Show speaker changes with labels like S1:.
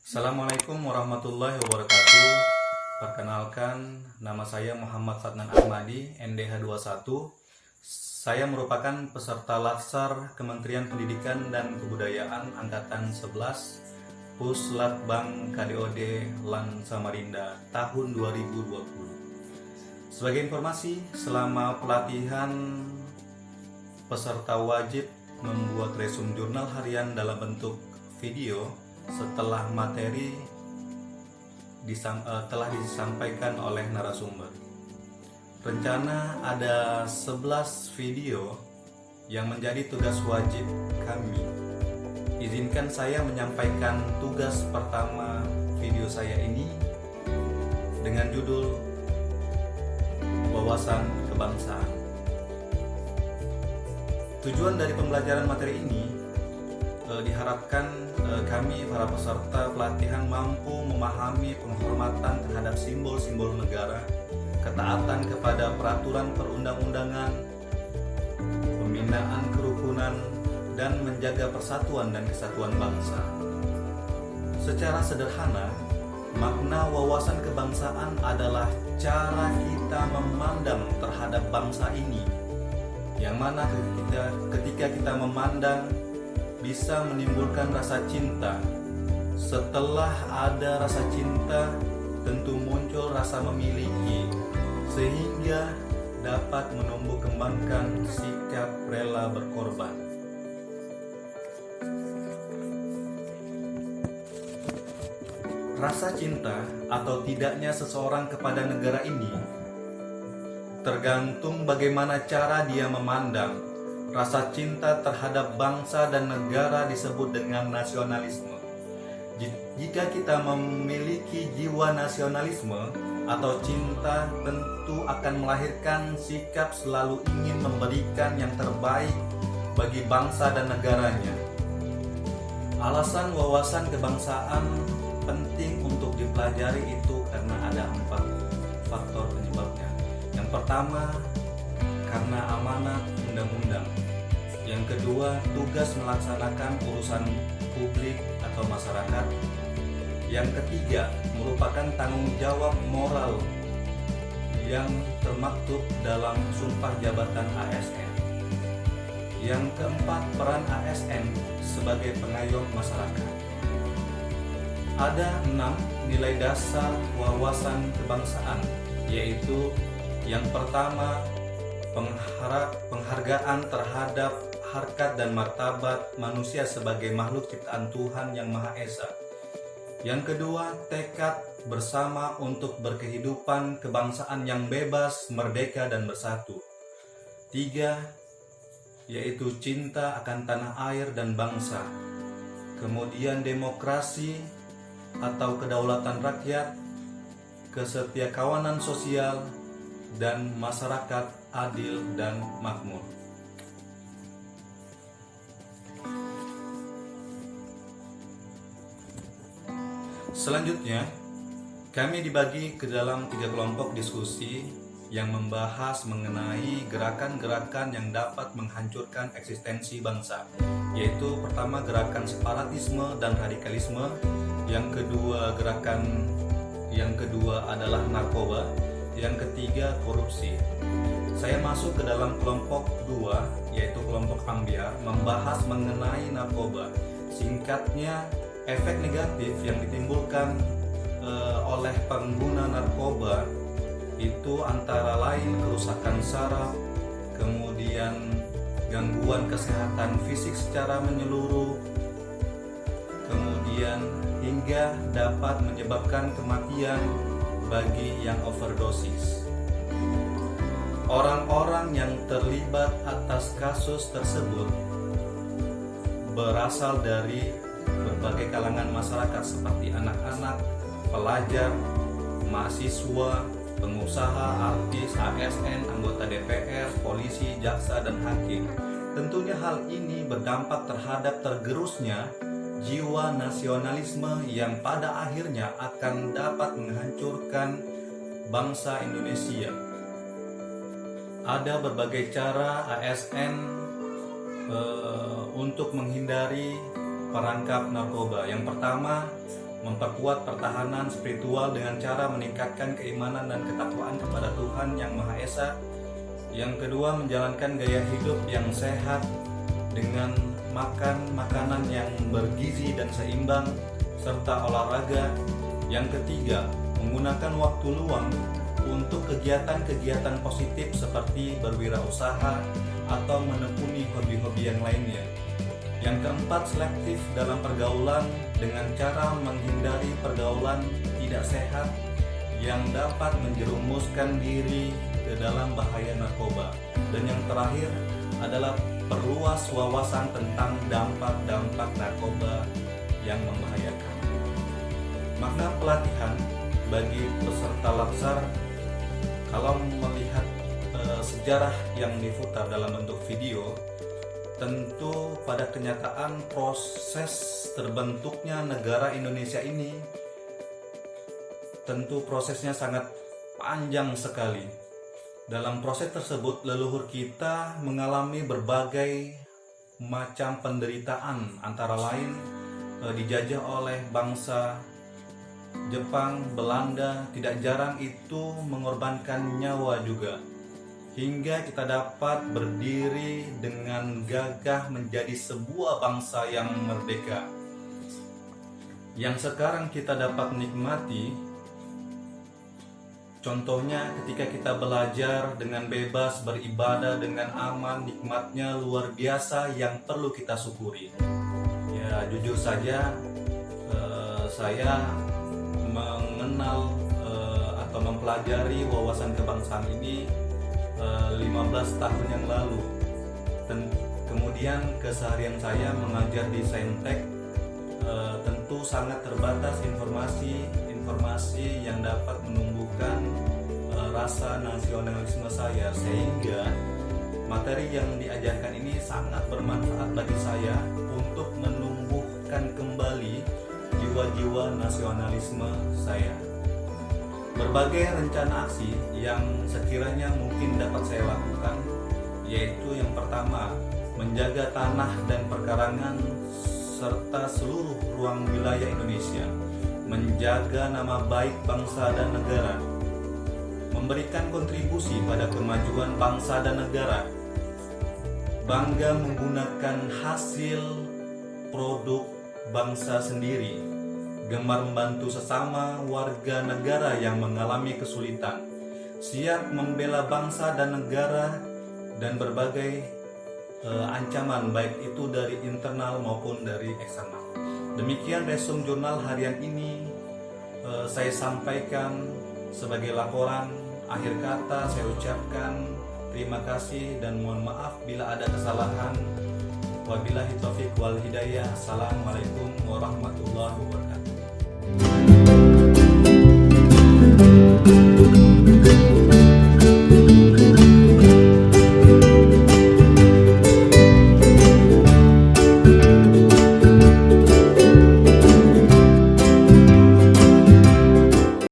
S1: Assalamualaikum warahmatullahi wabarakatuh. Perkenalkan, nama saya Muhammad Sadnan Ahmadi, NDH 21. Saya merupakan peserta Latsar Kementerian Pendidikan dan Kebudayaan Angkatan 11 Puslatbang KDOD Lan Samarinda tahun 2020. Sebagai informasi, selama pelatihan peserta wajib membuat resume jurnal harian dalam bentuk video setelah materi telah disampaikan oleh narasumber. Rencana ada 11 video yang menjadi tugas wajib kami. Izinkan saya menyampaikan tugas pertama video saya ini dengan judul Wawasan Kebangsaan. Tujuan dari pembelajaran materi ini diharapkan kami para peserta pelatihan mampu memahami penghormatan terhadap simbol-simbol negara, ketaatan kepada peraturan perundang-undangan, pembinaan kerukunan, dan menjaga persatuan dan kesatuan bangsa. Secara sederhana, makna wawasan kebangsaan adalah cara kita memandang terhadap bangsa ini, yang mana ketika kita memandang bisa menimbulkan rasa cinta. Setelah ada rasa cinta, tentu muncul rasa memiliki, sehingga dapat menumbuh kembangkan sikap rela berkorban. Rasa cinta atau tidaknya seseorang kepada negara ini tergantung bagaimana cara dia memandang. Rasa cinta terhadap bangsa dan negara disebut dengan nasionalisme. Jika kita memiliki jiwa nasionalisme atau cinta, tentu akan melahirkan sikap selalu ingin memberikan yang terbaik bagi bangsa dan negaranya. Alasan wawasan kebangsaan penting untuk dipelajari itu karena ada 4 faktor penyebabnya. Yang pertama, karena amanat undang-undang. Yang kedua, tugas melaksanakan urusan publik atau masyarakat. Yang ketiga, merupakan tanggung jawab moral yang termaktub dalam Sumpah Jabatan ASN. Yang keempat, peran ASN sebagai pengayom masyarakat. Ada 6 nilai dasar wawasan kebangsaan, yaitu yang pertama, penghargaan terhadap harkat dan martabat manusia sebagai makhluk ciptaan Tuhan Yang Maha Esa. Yang kedua, tekad bersama untuk berkehidupan kebangsaan yang bebas, merdeka, dan bersatu. 3, yaitu cinta akan tanah air dan bangsa. Kemudian demokrasi atau kedaulatan rakyat, kesetiakawanan sosial, dan masyarakat adil dan makmur. Selanjutnya, kami dibagi ke dalam 3 kelompok diskusi yang membahas mengenai gerakan-gerakan yang dapat menghancurkan eksistensi bangsa, yaitu pertama gerakan separatisme dan radikalisme, yang kedua adalah narkoba, yang ketiga korupsi. Saya masuk ke dalam kelompok 2, yaitu kelompok ambiar, membahas mengenai narkoba. Singkatnya, efek negatif yang ditimbulkan oleh pengguna narkoba itu antara lain kerusakan saraf, kemudian gangguan kesehatan fisik secara menyeluruh, kemudian hingga dapat menyebabkan kematian bagi yang overdosis. Orang-orang yang terlibat atas kasus tersebut berasal dari berbagai kalangan masyarakat seperti anak-anak, pelajar, mahasiswa, pengusaha, artis, ASN, anggota DPR, polisi, jaksa, dan hakim. Tentunya hal ini berdampak terhadap tergerusnya jiwa nasionalisme yang pada akhirnya akan dapat menghancurkan bangsa Indonesia. Ada berbagai cara ASN untuk menghindari perangkap narkoba. Yang pertama, memperkuat pertahanan spiritual dengan cara meningkatkan keimanan dan ketakwaan kepada Tuhan Yang Maha Esa. Yang kedua, menjalankan gaya hidup yang sehat dengan makan makanan yang bergizi dan seimbang serta olahraga. Yang ketiga, menggunakan waktu luang untuk kegiatan-kegiatan positif seperti berwirausaha atau menekuni hobi-hobi yang lainnya. Yang keempat, selektif dalam pergaulan dengan cara menghindari pergaulan tidak sehat yang dapat menjerumuskan diri ke dalam bahaya narkoba. Dan yang terakhir adalah perluas wawasan tentang dampak-dampak narkoba yang membahayakan. Makna pelatihan bagi peserta Latsar, kalau melihat sejarah yang diputar dalam bentuk video, tentu pada kenyataan proses terbentuknya negara Indonesia ini tentu prosesnya sangat panjang sekali. Dalam proses tersebut leluhur kita mengalami berbagai macam penderitaan, antara lain dijajah oleh bangsa Jepang, Belanda, tidak jarang itu mengorbankan nyawa juga, hingga kita dapat berdiri dengan gagah menjadi sebuah bangsa yang merdeka. Yang sekarang kita dapat nikmati, contohnya ketika kita belajar dengan bebas, beribadah dengan aman, nikmatnya luar biasa yang perlu kita syukuri. Ya, jujur saja saya mengenal atau mempelajari wawasan kebangsaan ini 15 tahun yang lalu. Dan kemudian keseharian saya mengajar di Saintek, tentu sangat terbatas informasi yang dapat menumbuhkan rasa nasionalisme saya, sehingga materi yang diajarkan ini sangat bermanfaat bagi saya untuk menumbuhkan kembali jiwa-jiwa nasionalisme saya. Berbagai rencana aksi yang sekiranya mungkin dapat saya lakukan, yaitu yang pertama, menjaga tanah dan perkarangan serta seluruh ruang wilayah Indonesia, menjaga nama baik bangsa dan negara, memberikan kontribusi pada kemajuan bangsa dan negara, bangga menggunakan hasil produk bangsa sendiri, gemar membantu sesama warga negara yang mengalami kesulitan, siap membela bangsa dan negara dan berbagai ancaman baik itu dari internal maupun dari eksternal. Demikian resume jurnal harian ini saya sampaikan sebagai laporan. Akhir kata saya ucapkan terima kasih dan mohon maaf bila ada kesalahan. Wabillahi taufiq wal hidayah. Assalamualaikum warahmatullahi wabarakatuh.